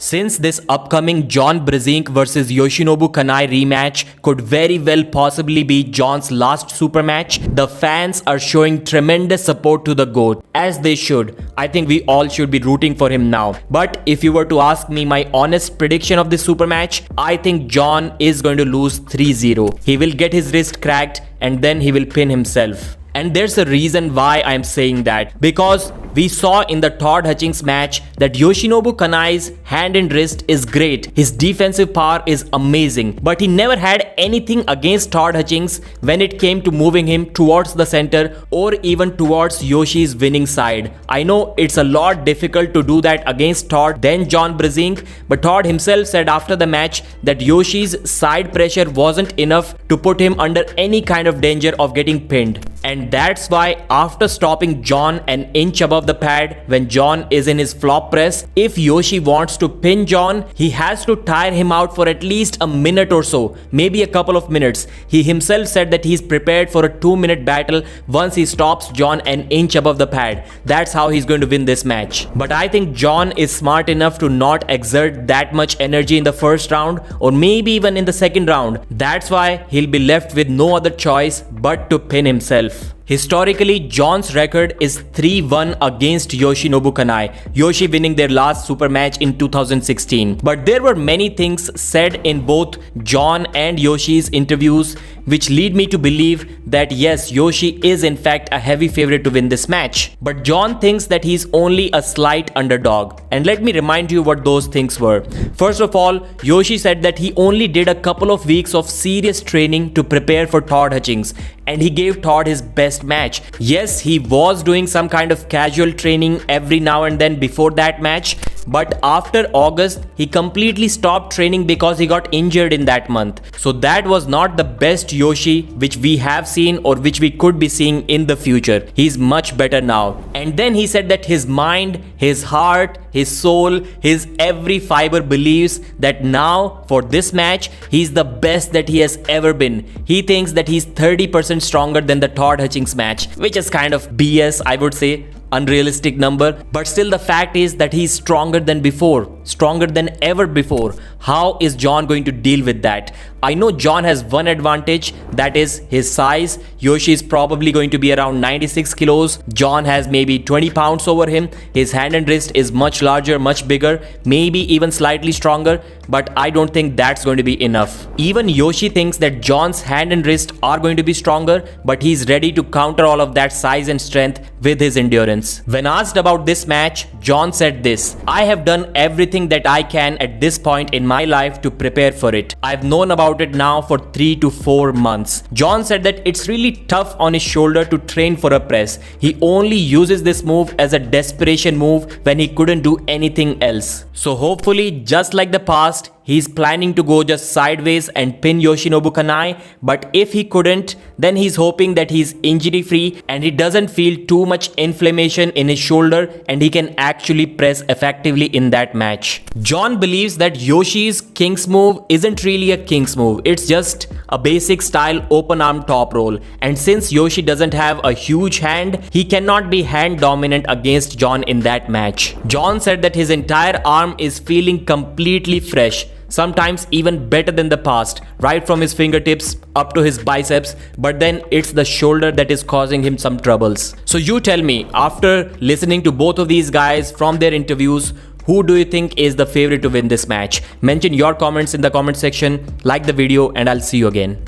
Since this upcoming Brzenk versus Yoshinobu Kanai rematch could very well possibly be John's last super match, the fans are showing tremendous support to the GOAT, as they should. I think we all should be rooting for him now. But if you were to ask me my honest prediction of this super match, I think John is going to lose 3-0. He will get his wrist cracked and then he will pin himself. And there's a reason why I'm saying that, because we saw in the Todd Hutchings match that Yoshinobu Kanai's hand and wrist is great. His defensive power is amazing, but he never had anything against Todd Hutchings when it came to moving him towards the center or even towards Yoshi's winning side. I know it's a lot difficult to do that against Todd than Brzenk, but Todd himself said after the match that Yoshi's side pressure wasn't enough to put him under any kind of danger of getting pinned. And that's why after stopping John an inch above the pad when John is in his flop press, if Yoshi wants to pin John, he has to tire him out for at least a minute or so, maybe a couple of minutes. He himself said that he's prepared for a 2-minute battle once he stops John an inch above the pad. That's how he's going to win this match. But I think John is smart enough to not exert that much energy in the first round or maybe even in the second round. That's why he'll be left with no other choice but to pin himself. Historically, John's record is 3-1 against Yoshinobu Kanai, Yoshi winning their last super match in 2016. But there were many things said in both John and Yoshi's interviews which lead me to believe that yes, Yoshi is in fact a heavy favorite to win this match. But John thinks that he's only a slight underdog. And let me remind you what those things were. First of all, Yoshi said that he only did a couple of weeks of serious training to prepare for Todd Hutchings, and he gave Todd his best match. Yes, he was doing some kind of casual training every now and then before that match, but after August, he completely stopped training because he got injured in that month. So that was not the best Yoshi which we have seen or which we could be seeing in the future. He's much better now. And then he said that his mind, his heart, his soul, his every fiber believes that now for this match, he's the best that he has ever been. He thinks that he's 30% stronger than the Todd Hutchings match, which is kind of BS, I would say. Unrealistic number, but still the fact is that he's stronger than before, stronger than ever before. How is John going to deal with that? I know John has one advantage, that is his size. Yoshi is probably going to be around 96 kilos. John has maybe 20 pounds over him. His hand and wrist is much larger, much bigger, maybe even slightly stronger, but I don't think that's going to be enough. Even Yoshi thinks that John's hand and wrist are going to be stronger, but he's ready to counter all of that size and strength with his endurance. When asked about this match, John said this: "I have done everything that I can at this point in my life to prepare for it. I've known about it now for 3 to 4 months. John said that it's really tough on his shoulder to train for a press. He only uses this move as a desperation move when he couldn't do anything else. So hopefully, just like the past, he's planning to go just sideways and pin Yoshinobu Kanai, but if he couldn't, then he's hoping that he's injury free and he doesn't feel too much inflammation in his shoulder and he can actually press effectively in that match." John believes that Yoshi's King's move isn't really a King's move, it's just a basic style open arm top roll, and since Yoshi doesn't have a huge hand, he cannot be hand dominant against John in that match. John said that his entire arm is feeling completely fresh, sometimes even better than the past, right from his fingertips up to his biceps, but then it's the shoulder that is causing him some troubles. So you tell me, after listening to both of these guys from their interviews, who do you think is the favorite to win this match? Mention your comments in the comment section, like the video, and I'll see you again.